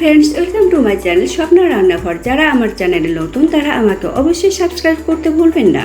Friends, welcome to my channel Swapna রান্নাঘর। যারা আমার চ্যানেলে নতুন তারা আমাকে অবশ্যই সাবস্ক্রাইব করতে ভুলবেন না।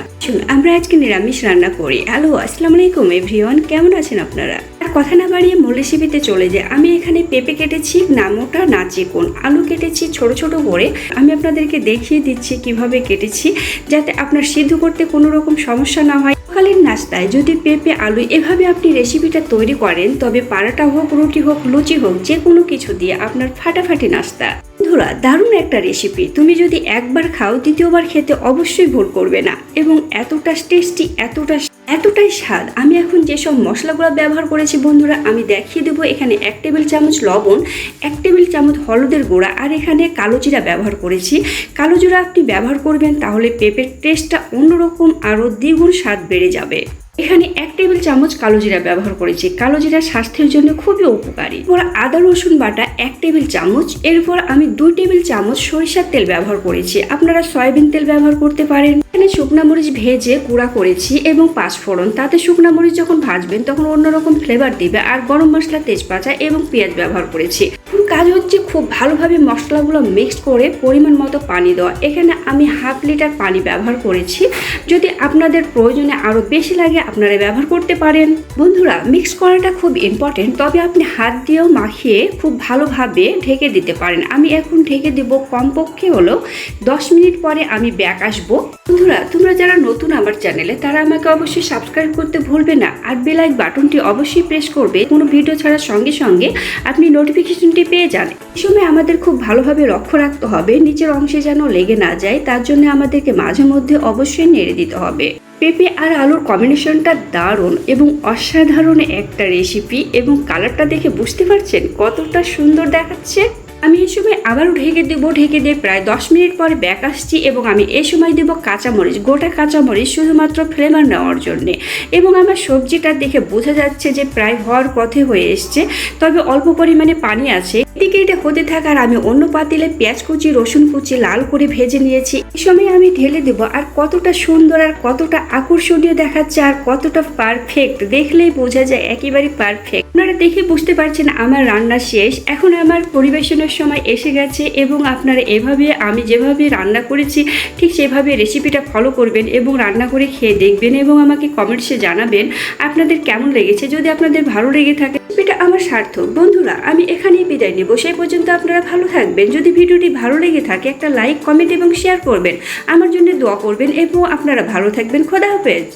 আমরা আজকে নিরামিষ রান্না করি। হ্যালো, আসসালামু আলাইকুম এভরিওয়ান, কেমন আছেন আপনারা? আর কথা না বাড়িয়ে মূল রেসিপিতে চলে যায়। আমি এখানে পেঁপে কেটেছি, না মোটা না চিকন, আলু কেটেছি ছোট ছোট করে। আমি আপনাদেরকে দেখিয়ে দিচ্ছি কিভাবে কেটেছি, যাতে আপনার সিদ্ধ করতে কোনো রকম সমস্যা না হয়। সকালের নাস্তায় যদি পেঁপে আলু এভাবে আপনি রেসিপিটা তৈরি করেন, তবে পারাটা হোক, রুটি হোক, লুচি হোক, যে কোনো কিছু দিয়ে আপনার ফাটাফাটি নাস্তা। বন্ধুরা, দারুণ একটা রেসিপি। তুমি যদি একবার খাও, দ্বিতীয়বার খেতে অবশ্যই ভুল করবে না। এবং এতটা টেস্টি, এতটাই স্বাদ। আমি এখন যেসব মশলাগুলো ব্যবহার করেছি বন্ধুরা, আমি দেখিয়ে দেবো। এখানে 1 টেবিল চামচ লবণ, 1 টেবিল চামচ হলুদের গুঁড়া, আর এখানে কালো জিরা ব্যবহার করেছি। কালো জিরা আপনি ব্যবহার করবেন, তাহলে পেঁপের টেস্টটা অন্যরকম, আরও দ্বিগুণ স্বাদ বেড়ে যাবে। এখানে 1 টেবিল চামচ কালো জিরা ব্যবহার করেছি। কালো জিরা স্বাস্থ্যের জন্য খুবই উপকারী। এরপর আদা রসুন বাটা 1 টেবিল চামচ। এরপর আমি 2 টেবিল চামচ সরিষার তেল ব্যবহার করেছি। আপনারা সয়াবিন তেল ব্যবহার করতে পারেন। এখানে শুকনা মরিচ ভেজে গুঁড়া করেছি এবং 5 ফোড়ন। তাতে শুকনা মরিচ যখন ভাজবেন তখন অন্যরকম ফ্লেভার দিবে। আর গরম মশলা, তেজপাতা এবং পেঁয়াজ ব্যবহার করেছি। কাজ হচ্ছে খুব ভালোভাবে মশলাগুলো মিক্সড করে পরিমাণ মতো পানি দেওয়া। এখানে আমি 1/2 লিটার পানি ব্যবহার করেছি। যদি আপনাদের প্রয়োজনে আরও বেশি লাগে আপনারা ব্যবহার করতে পারেন। বন্ধুরা, মিক্স করাটা খুব ইম্পর্টেন্ট, তবে আপনি হাত দিয়েও মাখিয়ে খুব ভালোভাবে ঢেকে দিতে পারেন। আমি এখন ঢেকে দেব কমপক্ষে হলো 10 মিনিট পরে আমি ব্যাক আসবো। বন্ধুরা, তোমরা যারা নতুন আমার চ্যানেলে, তারা আমাকে অবশ্যই সাবস্ক্রাইব করতে ভুলবে না। আর বেল আইকন বাটনটি অবশ্যই প্রেস করবে। কোনো ভিডিও ছাড়ার সঙ্গে সঙ্গে আপনি নোটিফিকেশনটি পেয়ে যান। এই সময় আমাদের খুব ভালোভাবে লক্ষ্য রাখতে হবে নিচের অংশে যেন লেগে না যায়। তার জন্য আমাদেরকে মাঝে মধ্যে অবশ্যই নেড়ে দিতে হবে। পেঁপে আর আলুর কম্বিনেশনটা দারুণ এবং অসাধারণ একটা রেসিপি। এবং কালারটা দেখে বুঝতে পারছেন কতটা সুন্দর দেখাচ্ছে। আমি এই সময় আবারও ঢেকে দেবো। ঢেকে দিয়ে প্রায় 10 মিনিট পরে ব্যাক আসছি। এবং আমি এই সময় দেবো কাঁচামরিচ, গোটা কাঁচামরিচ, শুধুমাত্র ফ্লেভার নেওয়ার জন্যে। এবং আমার সবজিটা দেখে বোঝা যাচ্ছে যে প্রায় হওয়ার পথে হয়ে এসছে, তবে অল্প পরিমাণে পানি আছে। এদিকে এটা হতে থাকার আমি অন্য পাতিলে পেঁয়াজ কুচি, রসুন কুচি লাল করে ভেজে নিয়েছি। এই সময় আমি ঢেলে দেবো। আর কতটা সুন্দর, আর কতটা আকর্ষণীয় দেখাচ্ছে, আর কতটা পারফেক্ট, দেখলেই বোঝা যায় একেবারে পারফেক্ট। আপনারা দেখে বুঝতে পারছেন আমার রান্না শেষ। এখন আমার পরিবেশনের সময় এসে গেছে। এবং আপনারা এভাবে, আমি যেভাবে রান্না করেছি ঠিক সেভাবে রেসিপিটা ফলো করবেন এবং রান্না করে খেয়ে দেখবেন এবং আমাকে কমেন্টসে জানাবেন আপনাদের কেমন লেগেছে। যদি আপনাদের ভালো লেগে থাকে, রেসিপিটা আমার সার্থক। বন্ধুরা, আমি এখানেই বিদায় নেব। সেই পর্যন্ত আপনারা ভালো থাকবেন। যদি ভিডিওটি ভালো লেগে থাকে, একটা লাইক, কমেন্ট এবং শেয়ার করবেন। আমার জন্য দোয়া করবেন এবং আপনারা ভালো থাকবেন। খোদা হাফেজ।